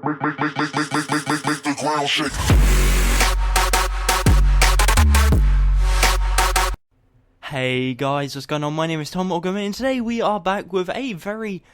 Make the ground shake. Hey guys, what's going on? My name is Tom or Gummy, and today we are back with a very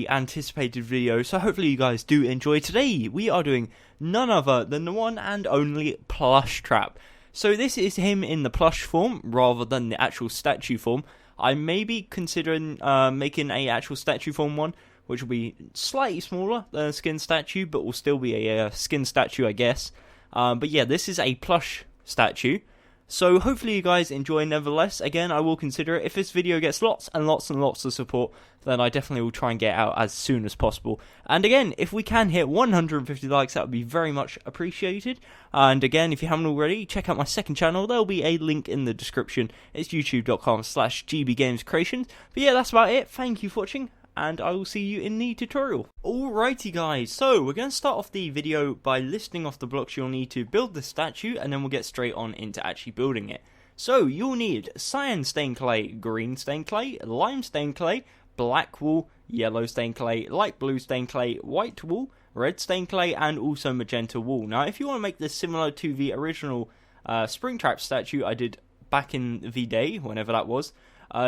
anticipated video, so hopefully you guys do enjoy. Today we are doing none other than the one and only Plushtrap. So this is him in the plush form rather than the actual statue form. I may be considering making a actual statue form one, which will be slightly smaller than a skin statue, but will still be a skin statue, I guess. But yeah, this is a plush statue. So hopefully you guys enjoy nevertheless. Again, I will consider it. If this video gets lots and lots of support, then I definitely will try and get it out as soon as possible. And again, if we can hit 150 likes, that would be very much appreciated. And again, if you haven't already, check out my second channel. There'll be a link in the description. It's youtube.com/GummybearGames. But yeah, that's about it. Thank you for watching, and I will see you in the tutorial. Alrighty guys, so we're going to start off the video by listing off the blocks you'll need to build the statue, and then we'll get straight on into actually building it. So you'll need cyan stained clay, green stained clay, lime stained clay, black wool, yellow stained clay, light blue stained clay, white wool, red stained clay, and also magenta wool. Now if you want to make this similar to the original Springtrap statue I did back in the day, whenever that was,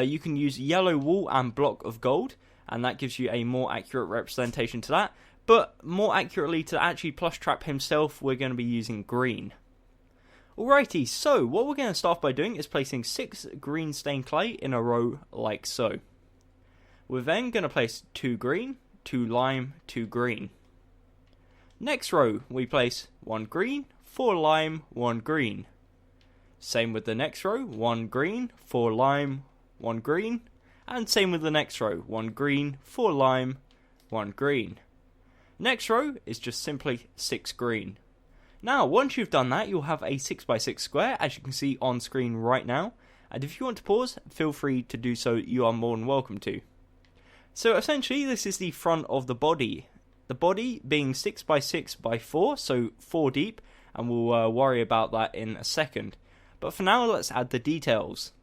you can use yellow wool and block of gold, and that gives you a more accurate representation to that. But more accurately to actually Plushtrap himself, we're going to be using green. Alrighty, so what we're going to start by doing is placing 6 green stained clay in a row like so. We're then going to place 2 green, 2 lime, 2 green. Next row, we place 1 green, 4 lime, 1 green. Same with the next row, 1 green, 4 lime, 1 green. And same with the next row, 1 green, 4 lime, 1 green. Next row is just simply 6 green. Now, once you've done that, you'll have a 6x6 square, as you can see on screen right now. And if you want to pause, feel free to do so, you are more than welcome to. So essentially, this is the front of the body. The body being 6x6x4, so 4 deep, and we'll worry about that in a second. But for now, let's add the details.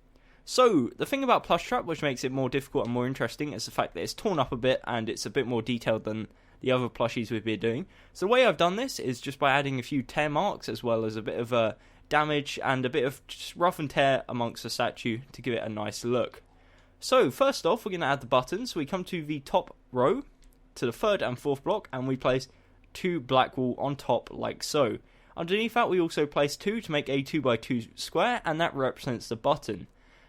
So, the thing about Plushtrap, which makes it more difficult and more interesting, is the fact that it's torn up a bit and it's a bit more detailed than the other plushies we've been doing. So the way I've done this is just by adding a few tear marks, as well as a bit of damage and a bit of just rough and tear amongst the statue to give it a nice look. So, first off, we're going to add the buttons. We come to the top row, to the third and fourth block, and we place 2 black wool on top, like so. Underneath that, we also place 2 to make a 2x2 square, and that represents the button.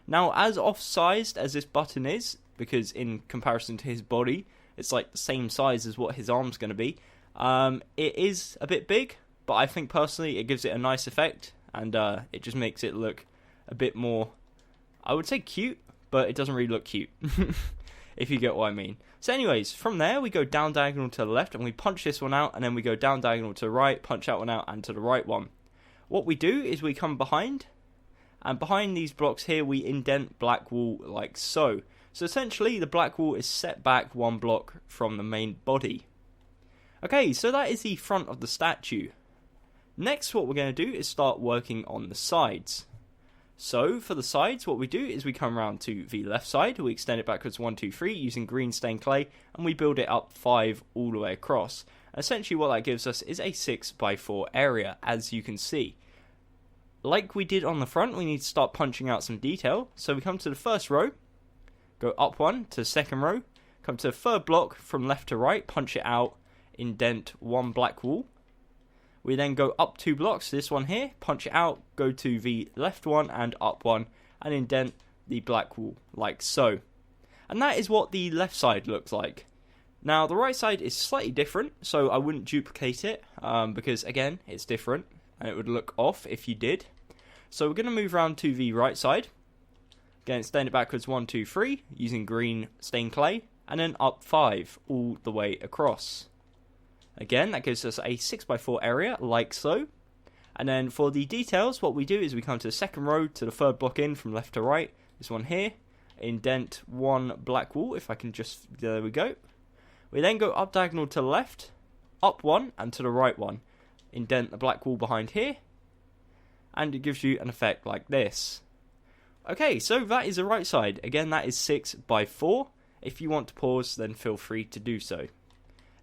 Now, as off-sized as this button is, because in comparison to his body, it's like the same size as what his arm's going to be, it is a bit big, but I think personally it gives it a nice effect, and it just makes it look a bit more, I would say cute, but it doesn't really look cute, if you get what I mean. So anyways, from there we go down diagonal to the left, and we punch this one out, and then we go down diagonal to the right, punch that one out, and to the right one. What we do is we come behind, and behind these blocks here we indent black wool like so. So essentially the black wool is set back 1 block from the main body. Okay, so that is the front of the statue. Next, what we're going to do is start working on the sides. So for the sides, what we do is we come around to the left side, we extend it backwards 1, 2, 3 using green stained clay, and we build it up 5 all the way across. Essentially what that gives us is a 6x4 area, as you can see. Like we did on the front, we need to start punching out some detail. So we come to the first row, go up 1 to the second row, come to the third block from left to right, punch it out, indent 1 black wool. We then go up 2 blocks, this one here, punch it out, go to the left one and up 1, and indent the black wool like so. And that is what the left side looks like. Now the right side is slightly different, so I wouldn't duplicate it, because again, it's different, and it would look off if you did. So we're going to move around to the right side. Again, extend it backwards 1, 2, 3 using green stained clay, and then up 5 all the way across. Again, that gives us a 6x4 area like so. And then for the details, what we do is we come to the second row, to the third block in from left to right, this one here, indent 1 black wool, if I can just, there we go. We then go up diagonal to the left, up 1 and to the right one, indent the black wool behind here, and it gives you an effect like this. Okay, so that is the right side. Again, that is 6x4. If you want to pause, then feel free to do so.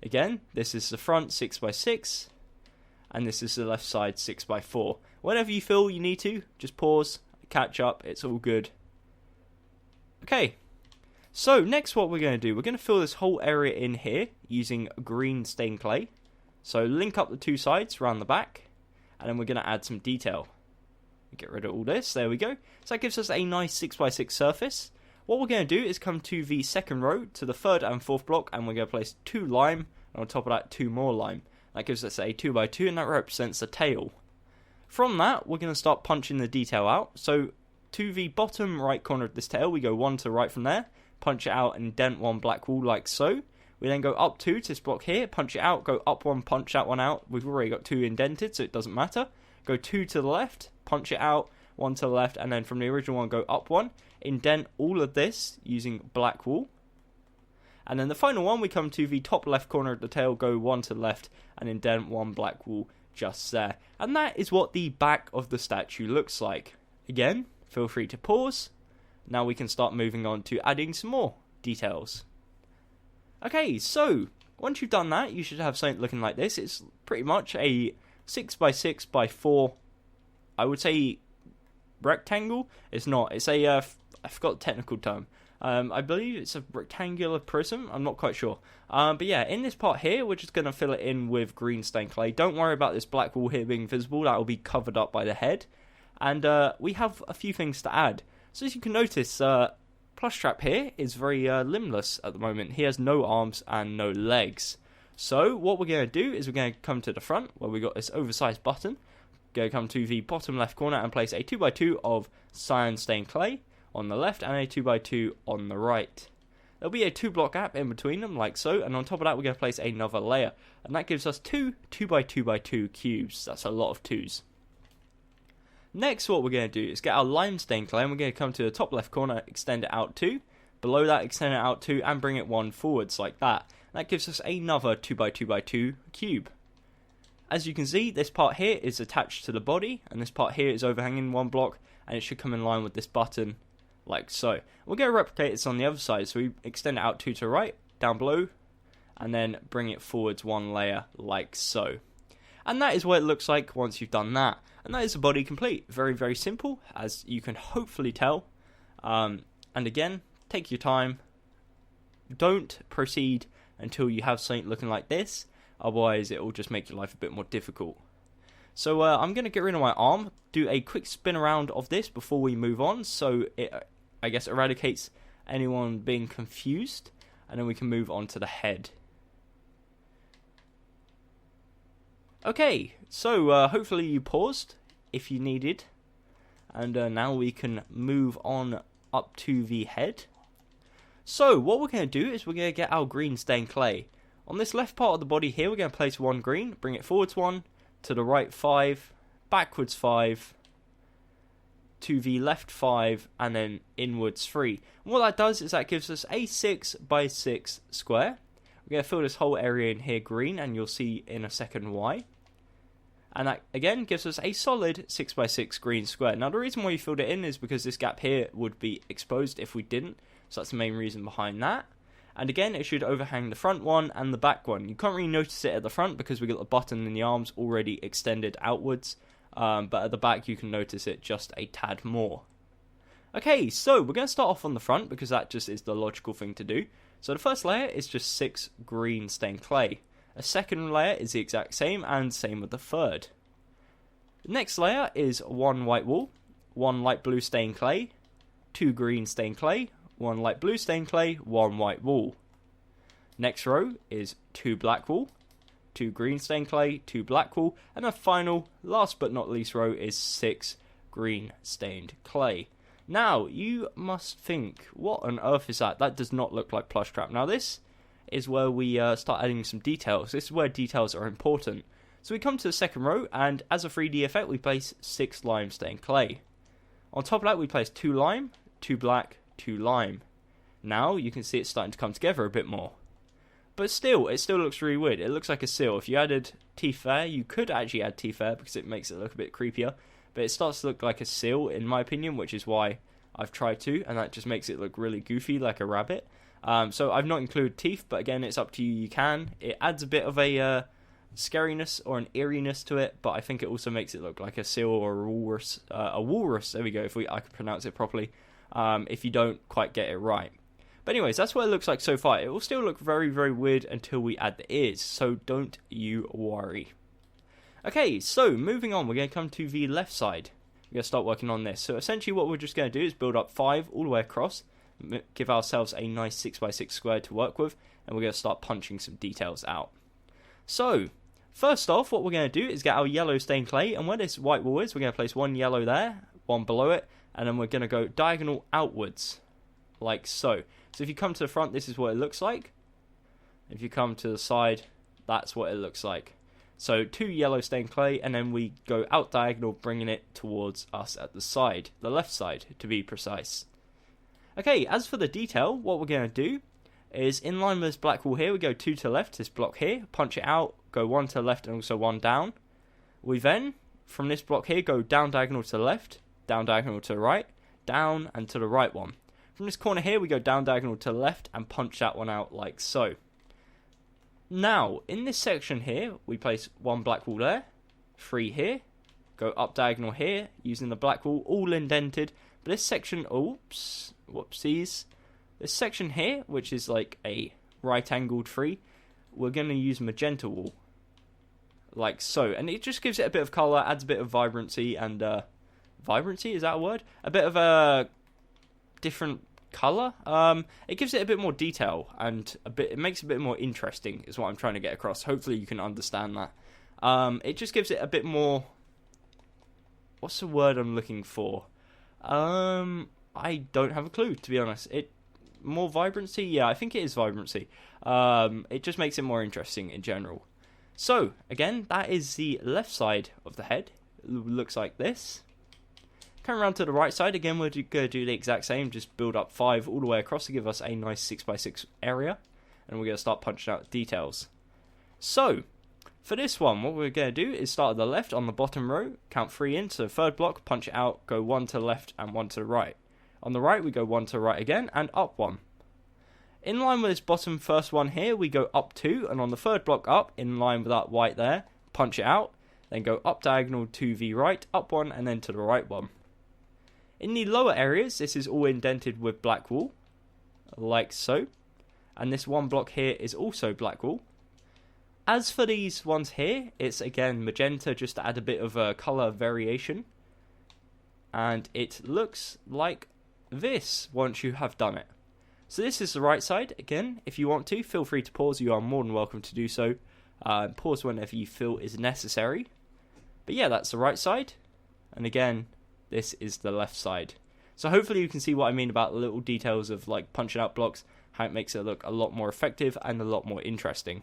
Again, this is the front 6x6, and this is the left side 6x4. Whenever you feel you need to, just pause, catch up, it's all good. Okay, so next what we're going to do, we're going to fill this whole area in here using green stained clay. So link up the two sides around the back, and then we're going to add some detail. Get rid of all this, there we go. So that gives us a nice 6x6 surface. What we're going to do is come to the second row, to the third and fourth block, and we're going to place 2 lime, and on top of that 2 more lime. That gives us a 2x2, and that represents the tail. From that, we're going to start punching the detail out. So to the bottom right corner of this tail, we go 1 to the right from there, punch it out and indent 1 black wall like so. We then go up 2 to this block here, punch it out, go up 1, punch that one out. We've already got 2 indented, so it doesn't matter. Go 2 to the left, punch it out, 1 to the left, and then from the original one, go up 1. Indent all of this using black wool. And then the final one, we come to the top left corner of the tail, go 1 to the left, and indent 1 black wool just there. And that is what the back of the statue looks like. Again, feel free to pause. Now we can start moving on to adding some more details. Okay, so once you've done that, you should have something looking like this. It's pretty much a 6x6x4, I would say, rectangle. It's not. It's a, I forgot the technical term. I believe it's a rectangular prism. I'm not quite sure. But yeah, in this part here, we're just going to fill it in with green stained clay. Don't worry about this black wall here being visible. That will be covered up by the head. And we have a few things to add. So as you can notice, Plushtrap here is very limbless at the moment. He has no arms and no legs. So what we're going to do is we're going to come to the front where we got this oversized button. Going to come to the bottom left corner and place a 2x2 of cyan stained clay on the left and a 2x2 on the right. There'll be a 2-block gap in between them like so, and on top of that we're going to place another layer, and that gives us 2 2x2x2 cubes. That's a lot of 2s. Next, what we're going to do is get our lime stained clay, and we're going to come to the top left corner, extend it out 2, below that extend it out 2, and bring it 1 forwards like that. That gives us another 2x2x2 cube. As you can see, this part here is attached to the body, and this part here is overhanging 1 block, and it should come in line with this button like so. We're going to replicate this on the other side, so we extend it out 2 to the right, down below, and then bring it forwards 1 layer like so. And that is what it looks like once you've done that. And that is the body complete. Very, very simple, as you can hopefully tell. And again, take your time. Don't proceed until you have something looking like this. Otherwise, it will just make your life a bit more difficult. So I'm going to get rid of my arm, do a quick spin around of this before we move on, so it, I guess, eradicates anyone being confused, and then we can move on to the head. Okay, so hopefully you paused if you needed, and now we can move on up to the head. So what we're going to do is we're going to get our green stained clay. On this left part of the body here, we're going to place 1 green, bring it forwards 1, to the right 5, backwards 5, to the left 5, and then inwards 3. And what that does is that gives us a 6x6 square. We're going to fill this whole area in here green, and you'll see in a second why. And that again gives us a solid 6x6 green square. Now the reason why you filled it in is because this gap here would be exposed if we didn't. So that's the main reason behind that. And again, it should overhang the front one and the back one. You can't really notice it at the front because we got the button and the arms already extended outwards. But at the back you can notice it just a tad more. Okay, so we're going to start off on the front because that just is the logical thing to do. So the first layer is just 6 green stained clay. A second layer is the exact same, and same with the third. The next layer is 1 white wool, 1 light blue stained clay, 2 green stained clay, 1 light blue stained clay, 1 white wool. Next row is 2 black wool, 2 green stained clay, 2 black wool, and a final, last but not least row is 6 green stained clay. Now, you must think, what on earth is that? That does not look like Plushtrap. Now, this is where we start adding some details. This is where details are important. So we come to the second row, and as a 3D effect, we place 6 lime stained clay. On top of that, we place 2 lime, 2 black, 2 lime. Now, you can see it's starting to come together a bit more. But still, it still looks really weird. It looks like a seal. If you added teeth there, you could actually add teeth there because it makes it look a bit creepier. But it starts to look like a seal, in my opinion, which is why I've tried to, and that just makes it look really goofy, like a rabbit. So I've not included teeth, but again, it's up to you. You can. It adds a bit of a scariness or an eeriness to it, but I think it also makes it look like a seal or a walrus. There we go. I could pronounce it properly. If you don't quite get it right. But anyways, that's what it looks like so far. It will still look very, very weird until we add the ears, so don't you worry. Okay, so moving on, we're going to come to the left side. We're going to start working on this. So essentially what we're just going to do is build up 5 all the way across, give ourselves a nice 6x6 square to work with, and we're going to start punching some details out. So, first off, what we're going to do is get our yellow stained clay, and where this white wall is, we're going to place one yellow there, one below it, and then we're going to go diagonal outwards, like so. So if you come to the front, this is what it looks like. If you come to the side, that's what it looks like. So 2 yellow stained clay, and then we go out diagonal, bringing it towards us at the side, the left side to be precise. Okay, as for the detail, what we're going to do is in line with this black wall here, we go 2 to the left, this block here, punch it out, go 1 to the left and also 1 down. We then, from this block here, go down diagonal to the left, down diagonal to the right, down and to the right one. From this corner here, we go down diagonal to the left and punch that one out like so. Now, in this section here, we place 1 black wall there, 3 here, go up diagonal here, using the black wall, all indented. But this section, whoopsies. This section here, which is like a right-angled 3, we're going to use magenta wool, like so. And it just gives it a bit of colour, adds a bit of vibrancy, and, vibrancy, is that a word? A bit of a different colour. It gives it a bit more detail, and it makes it a bit more interesting, is what I'm trying to get across. Hopefully you can understand that. It just gives it a bit more, what's the word I'm looking for? I don't have a clue, to be honest. More vibrancy? Yeah, I think it is vibrancy. It just makes it more interesting in general. So, again, that is the left side of the head. It looks like this. Come around to the right side, again we're going to do the exact same, just build up 5 all the way across to give us a nice 6x6 area, and we're going to start punching out details. So, for this one, what we're going to do is start at the left on the bottom row, count 3 into the third block, punch it out, go 1 to the left and 1 to the right. On the right, we go 1 to the right again, and up 1. In line with this bottom first one here, we go up 2, and on the third block up, in line with that white there, punch it out, then go up diagonal to the right, up 1, and then to the right 1. In the lower areas, this is all indented with black wool, like so. And this one block here is also black wool. As for these ones here, it's again magenta, just to add a bit of a colour variation. And it looks like this once you have done it. So this is the right side. Again, if you want to, feel free to pause. You are more than welcome to do so. Pause whenever you feel is necessary. But yeah, that's the right side. And again, this is the left side. So hopefully you can see what I mean about the little details of like punching out blocks, how it makes it look a lot more effective and a lot more interesting.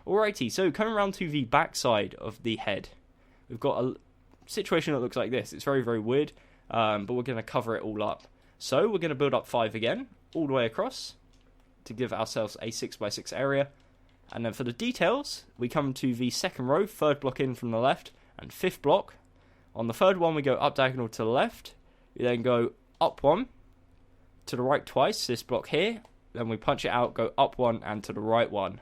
Alrighty, so coming around to the back side of the head, we've got a situation that looks like this. It's very, very weird, but we're going to cover it all up. So we're going to build up 5 again, all the way across, to give ourselves a 6x6 area. And then for the details, we come to the second row, 3rd block in from the left, and 5th block. On the 3rd one, we go up diagonal to the left. We then go up 1, to the right twice, this block here. Then we punch it out, go up 1, and to the right 1.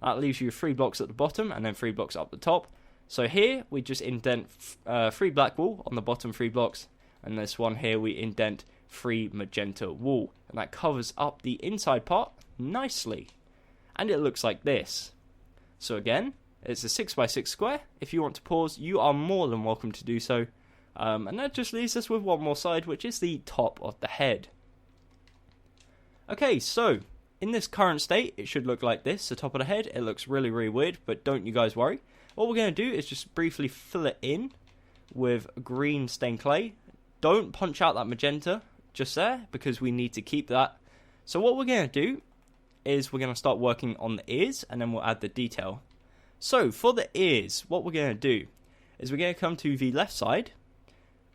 That leaves you 3 blocks at the bottom, and then 3 blocks up the top. So here, we just indent 3 black wool on the bottom 3 blocks. And this one here, we indent 3 magenta wool. And that covers up the inside part nicely. And it looks like this. So again, it's a 6x6 square. If you want to pause, you are more than welcome to do so. And that just leaves us with one more side, which is the top of the head. Okay, so in this current state, it should look like this. The top of the head, it looks really, really weird, but don't you guys worry. What we're going to do is just briefly fill it in with green stained clay. Don't punch out that magenta just there, because we need to keep that. So what we're going to do is we're going to start working on the ears, and then we'll add the detail. So, for the ears, what we're going to do is we're going to come to the left side.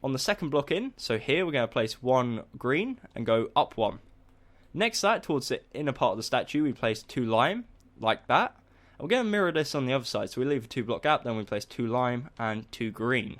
On the second block in, so here we're going to place 1 green and go up 1. Next to that, towards the inner part of the statue, we place 2 lime, like that. And we're going to mirror this on the other side, so we leave a 2 block gap, then we place 2 lime and 2 green.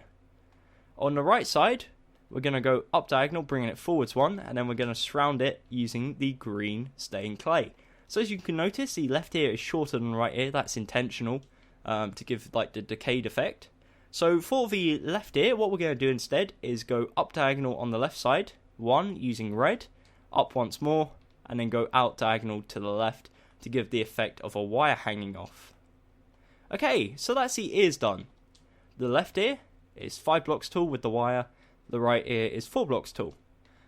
On the right side, we're going to go up diagonal, bringing it forwards one, and then we're going to surround it using the green stained clay. So as you can notice, the left ear is shorter than the right ear. That's intentional to give like the decayed effect. So for the left ear, what we're going to do instead is go up diagonal on the left side, one using red, up once more, and then go out diagonal to the left to give the effect of a wire hanging off. Okay, so that's the ears done. The left ear is 5 blocks tall with the wire, the right ear is 4 blocks tall.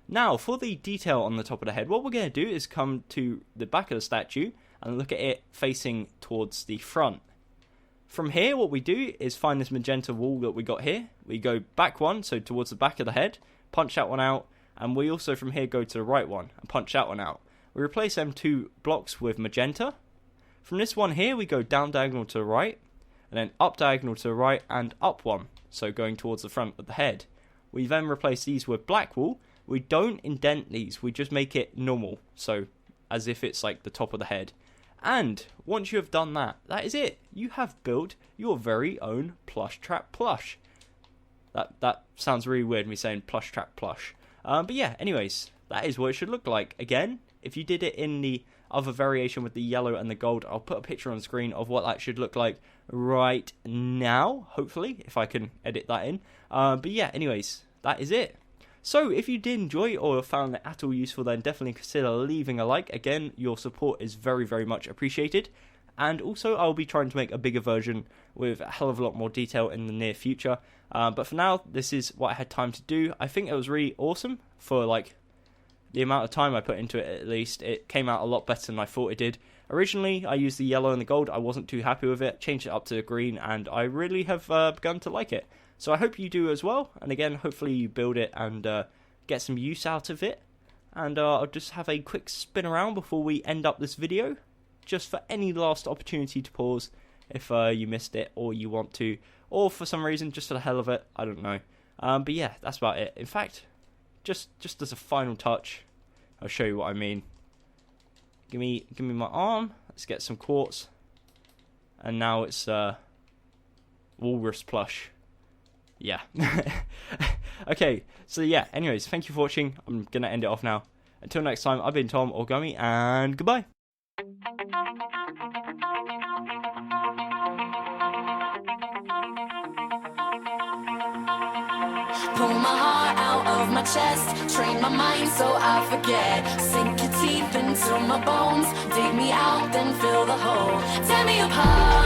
Now for the detail on the top of the head, what we're going to do is come to the back of the statue and look at it facing towards the front. From here, what we do is find this magenta wall that we got here. We go back one, so towards the back of the head, punch that one out, and we also from here go to the right one and punch that one out. We replace them 2 blocks with magenta. From this one here, we go down diagonal to the right, and then up diagonal to the right and up one, so going towards the front of the head. We then replace these with black wool. We don't indent these, we just make it normal, so as if it's like the top of the head. And once you have done that, that is it. You have built your very own Plushtrap Plush. That sounds really weird, me saying Plushtrap Plush. But yeah, anyways, that is what it should look like. Again, if you did it in the other variation with the yellow and the gold, I'll put a picture on the screen of what that should look like right now, hopefully, if I can edit that in. But yeah, anyways, that is it. So if you did enjoy or found it at all useful, then definitely consider leaving a like. Again, your support is very, very much appreciated. And also, I'll be trying to make a bigger version with a hell of a lot more detail in the near future. But for now, this is what I had time to do. I think it was really awesome for like the amount of time I put into it. At least it came out a lot better than I thought it did. Originally, I used the yellow and the gold. I wasn't too happy with it. Changed it up to the green, and I really have begun to like it. So I hope you do as well, and again, hopefully you build it and get some use out of it. And I'll just have a quick spin around before we end up this video, just for any last opportunity to pause if you missed it or you want to, or for some reason, just for the hell of it, I don't know. But yeah, that's about it. In fact, just as a final touch, I'll show you what I mean. Give me my arm, let's get some quartz, and now it's walrus plush. Yeah. Okay, so yeah, anyways, thank you for watching. I'm gonna end it off now. Until next time, I've been Tom or Gummy, and goodbye. Pull my heart out of my chest, train my mind so I forget. Sink your teeth into my bones, dig me out, then fill the hole. Tear me apart.